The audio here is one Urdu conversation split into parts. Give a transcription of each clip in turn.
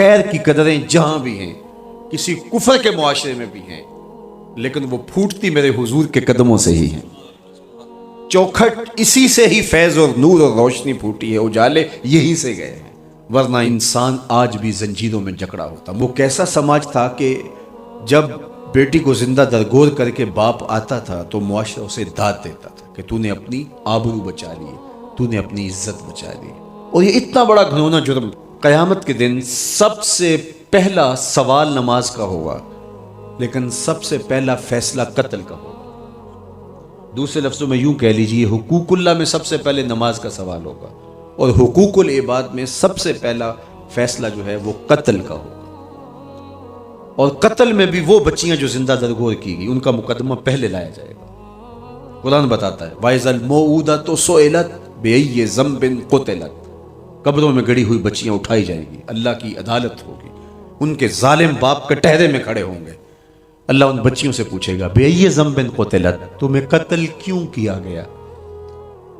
خیر کی قدریں جہاں بھی ہیں، کسی کفر کے معاشرے میں بھی ہیں، لیکن وہ پھوٹتی میرے حضور کے قدموں سے ہی ہیں۔ چوکھٹ اسی سے ہی فیض اور نور اور روشنی پھوٹی ہے، اجالے یہی سے گئے ہیں، ورنہ انسان آج بھی زنجیروں میں جکڑا ہوتا۔ وہ کیسا سماج تھا کہ جب بیٹی کو زندہ درگور کر کے باپ آتا تھا تو معاشرہ اسے داد دیتا تھا کہ تو نے اپنی آبرو بچا لی، تو نے اپنی عزت بچا لی۔ اور یہ اتنا بڑا گھنونا جرم قیامت کے دن سب سے پہلا سوال نماز کا ہوگا، لیکن سب سے پہلا فیصلہ قتل کا ہوگا۔ دوسرے لفظوں میں یوں کہہ لیجئے، حقوق اللہ میں سب سے پہلے نماز کا سوال ہوگا، اور حقوق العباد میں سب سے پہلا فیصلہ جو ہے وہ قتل کا ہوگا۔ اور قتل میں بھی وہ بچیاں جو زندہ درگور کی گئی، ان کا مقدمہ پہلے لایا جائے گا۔ قرآن بتاتا ہے وَإِذَا الْمَوْءُودَةُ سُئِلَتْ بِأَيِّ ذَنبٍ قُتِلَتْ، قبروں میں گڑی ہوئی بچیاں اٹھائی جائیں گی، اللہ کی عدالت ہوگی، ان کے ظالم باپ کٹہرے میں کھڑے ہوں گے، اللہ ان بچیوں سے پوچھے گا بِأَيِّ ذَنبٍ قُتِلَتْ، تمہیں قتل کیوں کیا گیا؟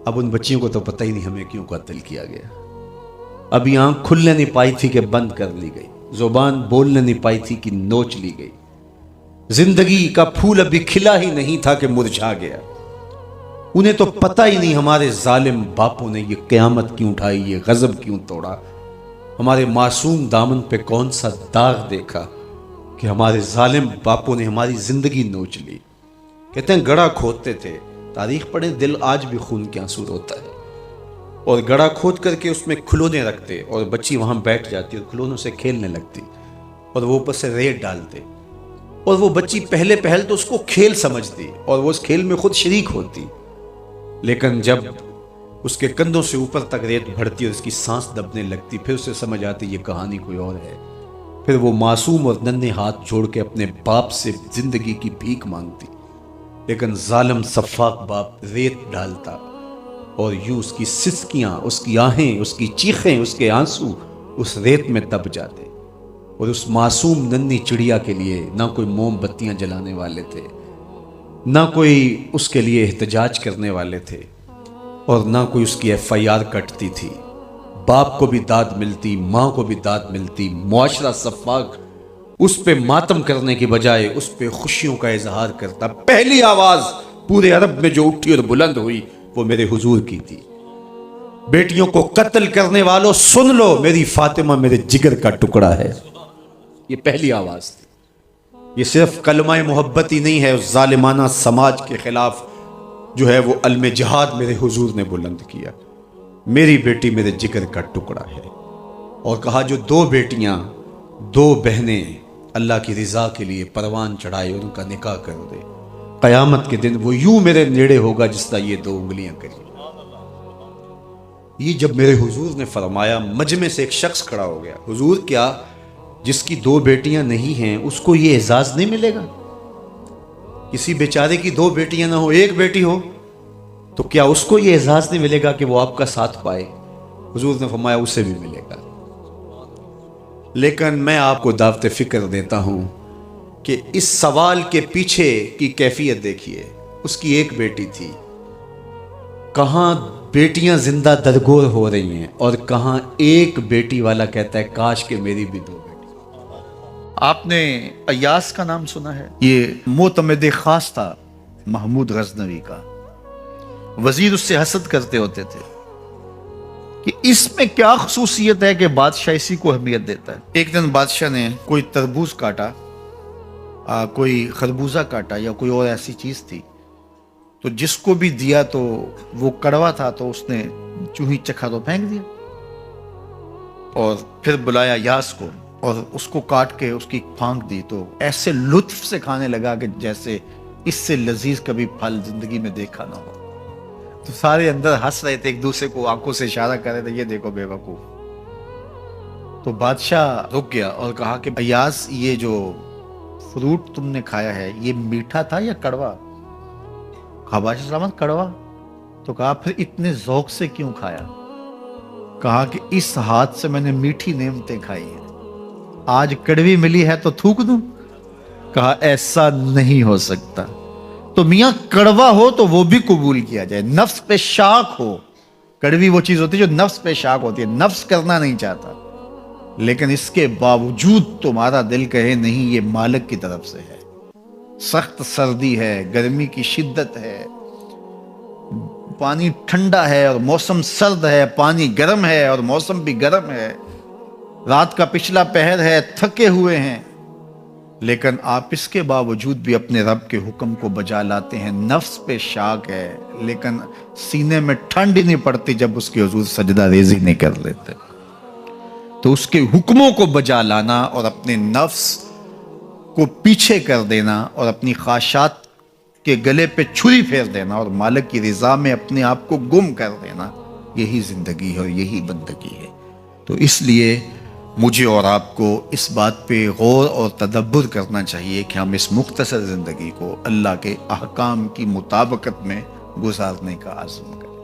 اب ان بچیوں کو تو پتہ ہی نہیں ہمیں کیوں قتل کیا گیا۔ ابھی آنکھ کھلنے نہیں پائی تھی کہ بند کر لی گئی، زبان بولنے نہیں پائی تھی کہ نوچ لی گئی، زندگی کا پھول ابھی کھلا ہی نہیں تھا کہ مرجھا گیا۔ انہیں تو پتہ ہی نہیں ہمارے ظالم باپوں نے یہ قیامت کیوں اٹھائی، یہ غضب کیوں توڑا، ہمارے معصوم دامن پہ کون سا داغ دیکھا کہ ہمارے ظالم باپوں نے ہماری زندگی نوچ لی۔ کہتے ہیں گڑھا کھودتے تھے، تاریخ پڑھیں، دل آج بھی خون کے آنسو روتا ہے، اور گڑھا کھود کر کے اس میں کھلونے رکھتے اور بچی وہاں بیٹھ جاتی اور کھلونوں سے کھیلنے لگتی، اور وہ اوپر سے ریت ڈالتے، اور وہ بچی پہلے پہل تو اس کو کھیل سمجھتی اور وہ اس کھیل میں خود شریک ہوتی، لیکن جب اس کے کندھوں سے اوپر تک ریت بڑھتی اور اس کی سانس دبنے لگتی، پھر اسے سمجھ آتی یہ کہانی کوئی اور ہے۔ پھر وہ معصوم اور ننھے ہاتھ جوڑ کے اپنے باپ سے زندگی کی بھیک مانگتی، لیکن ظالم سفاک باپ ریت ڈالتا، اور یوں اس کی سسکیاں، اس کی آہیں، اس کی چیخیں، اس کے آنسو اس ریت میں دب جاتے، اور اس معصوم ننھی چڑیا کے لیے نہ کوئی موم بتیاں جلانے والے تھے، نہ کوئی اس کے لیے احتجاج کرنے والے تھے، اور نہ کوئی اس کی FIR کٹتی تھی۔ باپ کو بھی داد ملتی، ماں کو بھی داد ملتی، معاشرہ سفاک اس پہ ماتم کرنے کی بجائے اس پہ خوشیوں کا اظہار کرتا۔ پہلی آواز پورے عرب میں جو اٹھی اور بلند ہوئی وہ میرے حضور کی تھی، بیٹیوں کو قتل کرنے والوں سن لو، میری فاطمہ میرے جگر کا ٹکڑا ہے، یہ پہلی آواز تھی۔ یہ صرف کلمہ محبت ہی نہیں ہے، اس ظالمانہ سماج کے خلاف جو ہے وہ علم جہاد میرے حضور نے بلند کیا، میری بیٹی میرے جگر کا ٹکڑا ہے، اور کہا جو دو بیٹیاں، دو بہنیں اللہ کی رضا کے لیے پروان چڑھائے ان کا نکاح کر دے، قیامت کے دن وہ یوں میرے نیڑے ہوگا جس طرح یہ دو انگلیاں کری۔ یہ جب میرے حضور نے فرمایا، مجمع سے ایک شخص کھڑا ہو گیا، حضور کیا جس کی دو بیٹیاں نہیں ہیں اس کو یہ اعزاز نہیں ملے گا؟ کسی بیچارے کی دو بیٹیاں نہ ہو، ایک بیٹی ہو، تو کیا اس کو یہ اعزاز نہیں ملے گا کہ وہ آپ کا ساتھ پائے؟ حضور نے فرمایا اسے بھی ملے گا، لیکن میں آپ کو دعوت فکر دیتا ہوں کہ اس سوال کے پیچھے کی کیفیت دیکھیے۔ اس کی ایک بیٹی تھی، کہاں بیٹیاں زندہ درگور ہو رہی ہیں، اور کہاں ایک بیٹی والا کہتا ہے کاش کہ میری بھی دو بیٹی۔ آپ نے ایاس کا نام سنا ہے؟ یہ معتمد خاص تھا محمود غزنوی کا، وزیر اس سے حسد کرتے ہوتے تھے کہ اس میں کیا خصوصیت ہے کہ بادشاہ اسی کو اہمیت دیتا ہے۔ ایک دن بادشاہ نے کوئی تربوز کاٹا، کوئی خربوزہ کاٹا یا کوئی اور ایسی چیز تھی، تو جس کو بھی دیا تو وہ کڑوا تھا، تو اس نے چوہی چکھا تو پھینک دیا، اور پھر بلایا یاس کو اور اس کو کاٹ کے اس کی پھانک دی، تو ایسے لطف سے کھانے لگا کہ جیسے اس سے لذیذ کبھی پھل زندگی میں دیکھا نہ ہو۔ تو سارے اندر ہنس رہے تھے، ایک دوسرے کو آنکھوں سے اشارہ کر رہے تھے یہ دیکھو بے وقوف۔ تو بادشاہ رک گیا اور کہا کہ ایاس یہ جو فروٹ تم نے کھایا ہے یہ میٹھا تھا یا کڑوا؟ کہا بادشاہ سلامت کڑوا۔ تو کہا پھر اتنے ذوق سے کیوں کھایا؟ کہا کہ اس ہاتھ سے میں نے میٹھی نعمتیں کھائی ہیں، آج کڑوی ملی ہے تو تھوک دوں؟ کہا ایسا نہیں ہو سکتا، تو میاں کڑوا ہو تو وہ بھی قبول کیا جائے، نفس پہ شاک ہو۔ کڑوی وہ چیز ہوتی ہے جو نفس پہ شاک ہوتی ہے، نفس کرنا نہیں چاہتا، لیکن اس کے باوجود تمہارا دل کہے نہیں یہ مالک کی طرف سے ہے، سخت سردی ہے، گرمی کی شدت ہے، پانی ٹھنڈا ہے اور موسم سرد ہے، پانی گرم ہے اور موسم بھی گرم ہے، رات کا پچھلا پہر ہے، تھکے ہوئے ہیں، لیکن آپ اس کے باوجود بھی اپنے رب کے حکم کو بجا لاتے ہیں۔ نفس پہ شاک ہے لیکن سینے میں ٹھنڈ ہی نہیں پڑتی جب اس کے حضور سجدہ ریزی نہیں کر لیتے۔ تو اس کے حکموں کو بجا لانا اور اپنے نفس کو پیچھے کر دینا اور اپنی خواہشات کے گلے پہ چھری پھیر دینا اور مالک کی رضا میں اپنے آپ کو گم کر دینا، یہی زندگی ہے اور یہی بندگی ہے۔ تو اس لیے مجھے اور آپ کو اس بات پہ غور اور تدبر کرنا چاہیے کہ ہم اس مختصر زندگی کو اللہ کے احکام کی مطابقت میں گزارنے کا عزم کریں،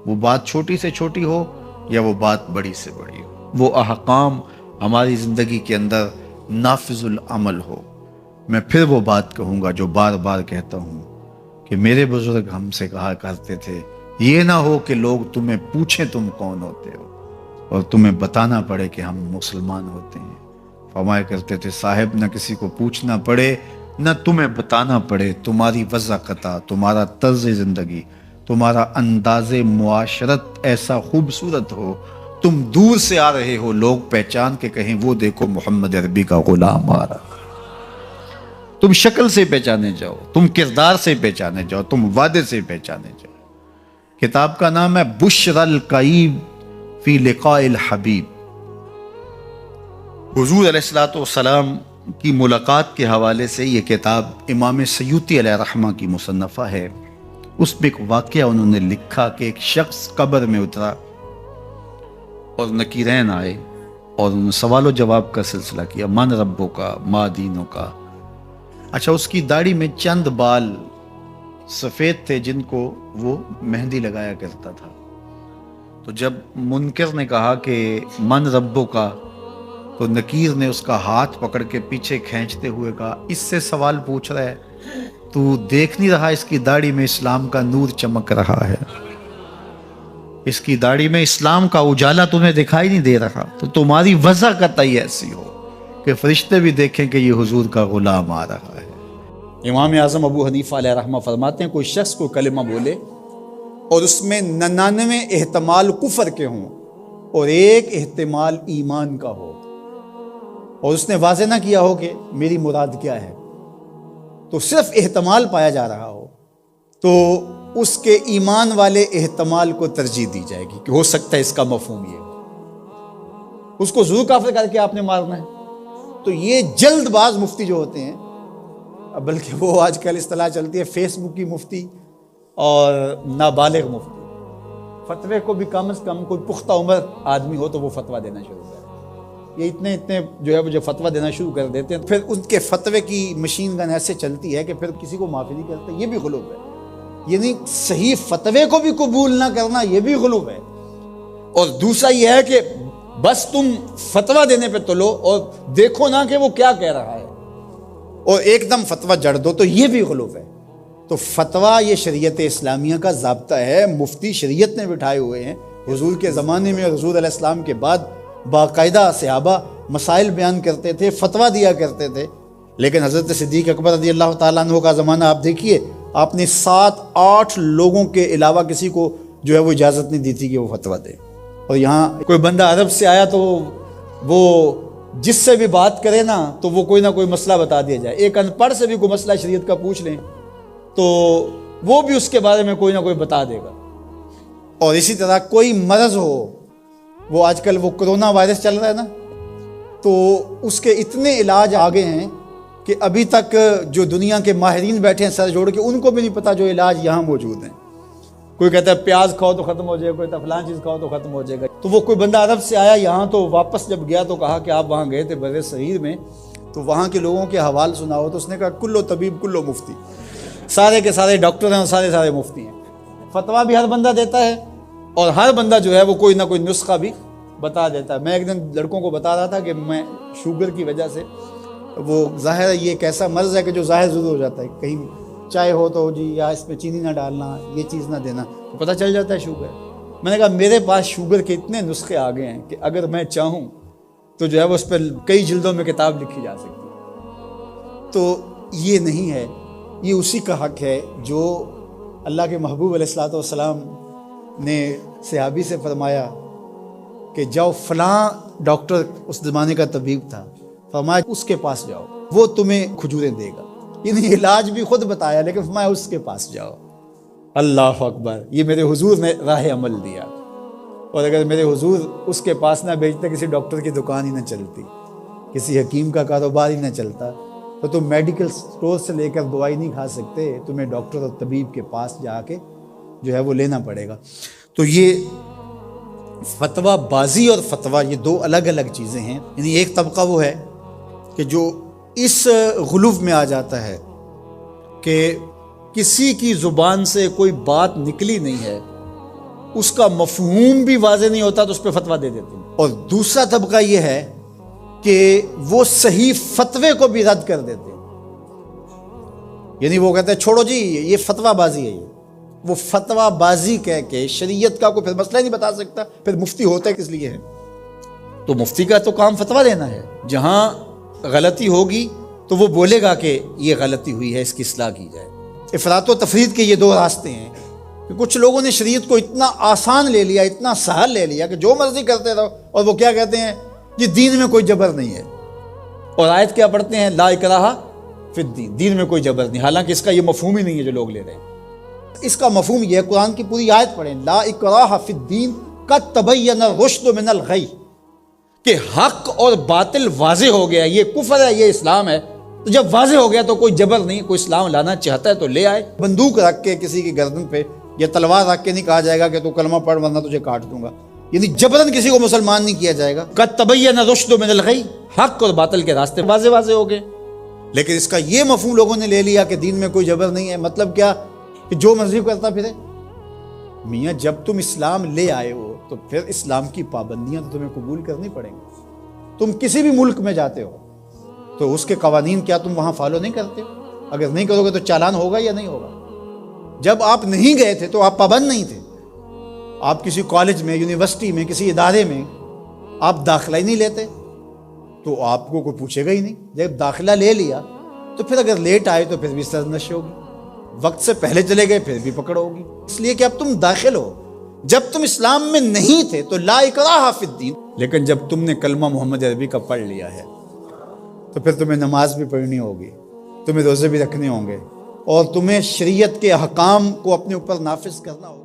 وہ بات چھوٹی سے چھوٹی ہو یا وہ بات بڑی سے بڑی ہو، وہ احکام ہماری زندگی کے اندر نافذ العمل ہو۔ میں پھر وہ بات کہوں گا جو بار بار کہتا ہوں کہ میرے بزرگ ہم سے کہا کرتے تھے، یہ نہ ہو کہ لوگ تمہیں پوچھیں تم کون ہوتے ہو اور تمہیں بتانا پڑے کہ ہم مسلمان ہوتے ہیں۔ فرمایا کرتے تھے صاحب نہ کسی کو پوچھنا پڑے نہ تمہیں بتانا پڑے، تمہاری وضاحت، تمہارا طرز زندگی، تمہارا انداز معاشرت ایسا خوبصورت ہو، تم دور سے آ رہے ہو لوگ پہچان کے کہیں وہ دیکھو محمد عربی کا غلام آ رہا۔ تم شکل سے پہچانے جاؤ، تم کردار سے پہچانے جاؤ، تم وعدے سے پہچانے جاؤ۔ کتاب کا نام ہے بشر القیب فی لقاء الحبیب۔ حضور علیہ السلام کی ملاقات کے حوالے سے یہ کتاب امام سیوطی علیہ رحمہ کی مصنفہ ہے۔ اس میں ایک واقعہ انہوں نے لکھا کہ ایک شخص قبر میں اترا اور نکیرین آئے اور انہوں نے سوال و جواب کا سلسلہ کیا، من ربوں کا، ما دینوں کا۔ اچھا، اس کی داڑھی میں چند بال سفید تھے جن کو وہ مہندی لگایا کرتا تھا۔ تو جب منکر نے کہا کہ من ربوں کا، تو نکیر نے اس کا ہاتھ پکڑ کے پیچھے کھینچتے ہوئے کہا اس سے سوال پوچھ رہا ہے، تو دیکھ نہیں رہا اس کی داڑھی میں اسلام کا نور چمک رہا ہے، اس کی داڑھی میں اسلام کا اجالا تمہیں دکھائی نہیں دے رہا؟ تو تمہاری وجہ قطعی ایسی ہو کہ فرشتے بھی دیکھیں کہ یہ حضور کا غلام آ رہا ہے۔ امام اعظم ابو حنیفہ علیہ رحمہ فرماتے ہیں کوئی شخص کو کلمہ بولے اور اس میں 99 احتمال کفر کے ہوں اور ایک احتمال ایمان کا ہو، اور اس نے واضح نہ کیا ہو کہ میری مراد کیا ہے، تو صرف احتمال پایا جا رہا ہو، تو اس کے ایمان والے احتمال کو ترجیح دی جائے گی کہ ہو سکتا ہے اس کا مفہوم یہ ہو، اس کو ضرور کافر کر کے آپ نے مارنا ہے۔ تو یہ جلد باز مفتی جو ہوتے ہیں، بلکہ وہ آج کل اصطلاح چلتی ہے فیس بک کی مفتی اور نابالغ مفتی، فتوے کو بھی کم از کم کوئی پختہ عمر آدمی ہو تو وہ فتویٰ دینا شروع کرے۔ یہ اتنے جو ہے وہ جو فتویٰ دینا شروع کر دیتے ہیں، پھر ان کے فتوے کی مشین گن ایسے چلتی ہے کہ پھر کسی کو معافی نہیں کرتے، یہ بھی غلو ہے۔ یعنی صحیح فتوے کو بھی قبول نہ کرنا یہ بھی غلو ہے۔ اور دوسرا یہ ہے کہ بس تم فتویٰ دینے پہ تلو اور دیکھو نہ کہ وہ کیا کہہ رہا ہے اور ایک دم فتویٰ جڑ دو، تو یہ بھی غلو ہے۔ تو فتویٰ یہ شریعت اسلامیہ کا ضابطہ ہے، مفتی شریعت نے بٹھائے ہوئے ہیں۔ حضور کے زمانے میں اور حضور علیہ السلام کے بعد باقاعدہ صحابہ مسائل بیان کرتے تھے، فتویٰ دیا کرتے تھے، لیکن حضرت صدیق اکبر رضی اللہ تعالیٰ عنہ کا زمانہ آپ دیکھیے، آپ نے 7-8 لوگوں کے علاوہ کسی کو جو ہے وہ اجازت نہیں دی تھی کہ وہ فتویٰ دے۔ اور یہاں کوئی بندہ عرب سے آیا تو وہ جس سے بھی بات کرے نا تو وہ کوئی نہ کوئی مسئلہ بتا دیا جائے، ایک ان پڑھ سے بھی کوئی مسئلہ شریعت کا پوچھ لیں تو وہ بھی اس کے بارے میں کوئی نہ کوئی بتا دے گا۔ اور اسی طرح کوئی مرض ہو، وہ آج کل وہ کرونا وائرس چل رہا ہے نا، تو اس کے اتنے علاج آگے ہیں کہ ابھی تک جو دنیا کے ماہرین بیٹھے ہیں سر جوڑ کے، ان کو بھی نہیں پتا جو علاج یہاں موجود ہیں۔ کوئی کہتا ہے پیاز کھاؤ تو ختم ہو جائے گا، کوئی کہتا ہے فلان چیز کھاؤ تو ختم ہو جائے گا۔ تو وہ کوئی بندہ عرب سے آیا یہاں، تو واپس جب گیا تو کہا کہ آپ وہاں گئے تھے بر صغیر میں، تو وہاں کے لوگوں کے حوال سناؤ، تو اس نے کہا کلو طبیب کلو مفتی، سارے کے سارے ڈاکٹر ہیں اور سارے مفتی ہیں۔ فتویٰ بھی ہر بندہ دیتا ہے اور ہر بندہ جو ہے وہ کوئی نہ کوئی نسخہ بھی بتا دیتا ہے۔ میں ایک دن لڑکوں کو بتا رہا تھا کہ میں شوگر کی وجہ سے، وہ ظاہر ہے یہ ایک ایسا مرض ہے کہ جو ظاہر ضرور ہو جاتا ہے، کہیں چائے ہو تو جی یا اس میں چینی نہ ڈالنا، یہ چیز نہ دینا، تو پتہ چل جاتا ہے شوگر۔ میں نے کہا میرے پاس شوگر کے اتنے نسخے آ گئے ہیں کہ اگر میں چاہوں تو جو ہے وہ اس پر کئی جلدوں میں کتاب لکھی جا سکتی ہے۔ تو یہ نہیں ہے، یہ اسی کا حق ہے جو اللہ کے محبوب علیہ الصلوۃ والسلام نے صحابی سے فرمایا کہ جاؤ فلاں ڈاکٹر اس زمانے کا طبیب تھا، فرمایا اس کے پاس جاؤ، وہ تمہیں کھجوریں دے گا، یعنی علاج بھی خود بتایا لیکن فرمایا اس کے پاس جاؤ۔ اللہ اکبر، یہ میرے حضور نے راہ عمل دیا، اور اگر میرے حضور اس کے پاس نہ بھیجتے، کسی ڈاکٹر کی دکان ہی نہ چلتی، کسی حکیم کا کاروبار ہی نہ چلتا، تو تم میڈیکل سٹور سے لے کر دوائی نہیں کھا سکتے، تمہیں ڈاکٹر اور طبیب کے پاس جا کے جو ہے وہ لینا پڑے گا۔ تو یہ فتویٰ بازی اور فتویٰ یہ دو الگ الگ چیزیں ہیں، یعنی ایک طبقہ وہ ہے کہ جو اس غلو میں آ جاتا ہے کہ کسی کی زبان سے کوئی بات نکلی نہیں ہے، اس کا مفہوم بھی واضح نہیں ہوتا تو اس پہ فتویٰ دے دیتے ہیں۔ اور دوسرا طبقہ یہ ہے کہ وہ صحیح فتوے کو بھی رد کر دیتے ہیں، یعنی وہ کہتے ہیں چھوڑو جی یہ فتویٰ بازی ہے، وہ فتویٰ بازی کہہ کے شریعت کا کوئی پھر مسئلہ نہیں بتا سکتا، پھر مفتی ہوتا ہے کس لیے ہے؟ تو مفتی کا تو کام فتویٰ دینا ہے، جہاں غلطی ہوگی تو وہ بولے گا کہ یہ غلطی ہوئی ہے، اس کی اصلاح کی جائے۔ افراط و تفرید کے یہ دو راستے ہیں کہ کچھ لوگوں نے شریعت کو اتنا آسان لے لیا، اتنا سہل لے لیا کہ جو مرضی کرتے رہو، اور وہ کیا کہتے ہیں کہ دین میں کوئی جبر نہیں ہے، اور آیت کیا پڑھتے ہیں لا اکراہ فی الدین، دین میں کوئی جبر نہیں، حالانکہ اس کا یہ مفہوم ہی نہیں ہے جو لوگ لے رہے ہیں۔ اس کا مفہوم یہ ہے، قرآن کی پوری آیت پڑھیں، لا اکراہ فی الدین قد تبین الرشد من الغی، کہ حق اور باطل واضح ہو گیا، یہ کفر ہے یہ اسلام ہے، تو جب واضح ہو گیا تو کوئی جبر نہیں، کوئی اسلام لانا چاہتا ہے تو لے آئے۔ بندوق رکھ کے کسی کی گردن پہ یا تلوار رکھ کے نہیں کہا جائے گا کہ تو کلمہ پڑھ ورنہ تجھے کاٹ دوں گا، یعنی جبرن کسی کو مسلمان نہیں کیا جائے گا۔ قد تبین الرشد من الغی، حق اور باطل کے راستے واضح واضح ہو گئے، لیکن اس کا یہ مفہوم لوگوں نے لے لیا کہ دین میں کوئی جبر نہیں ہے، مطلب کیا کہ جو مرضی کرتا پھرے۔ میاں جب تم اسلام لے آئے ہو تو پھر اسلام کی پابندیاں تو تمہیں قبول کرنی پڑیں گی۔ تم کسی بھی ملک میں جاتے ہو تو اس کے قوانین کیا تم وہاں فالو نہیں کرتے ہو؟ اگر نہیں کرو گے تو چالان ہوگا یا نہیں ہوگا؟ جب آپ نہیں گئے تھے تو آپ پابند نہیں تھے، آپ کسی کالج میں، یونیورسٹی میں، کسی ادارے میں آپ داخلہ ہی نہیں لیتے تو آپ کو کوئی پوچھے گا ہی نہیں۔ جب داخلہ لے لیا تو پھر اگر لیٹ آئے تو پھر بھی سرزنش ہوگی، وقت سے پہلے چلے گئے پھر بھی پکڑ ہوگی، اس لیے کہ اب تم داخل ہو۔ جب تم اسلام میں نہیں تھے تو لا اکراہ فی الدین، لیکن جب تم نے کلمہ محمد عربی کا پڑھ لیا ہے تو پھر تمہیں نماز بھی پڑھنی ہوگی، تمہیں روزے بھی رکھنے ہوں گے، اور تمہیں شریعت کے احکام کو اپنے اوپر نافذ کرنا ہوگا۔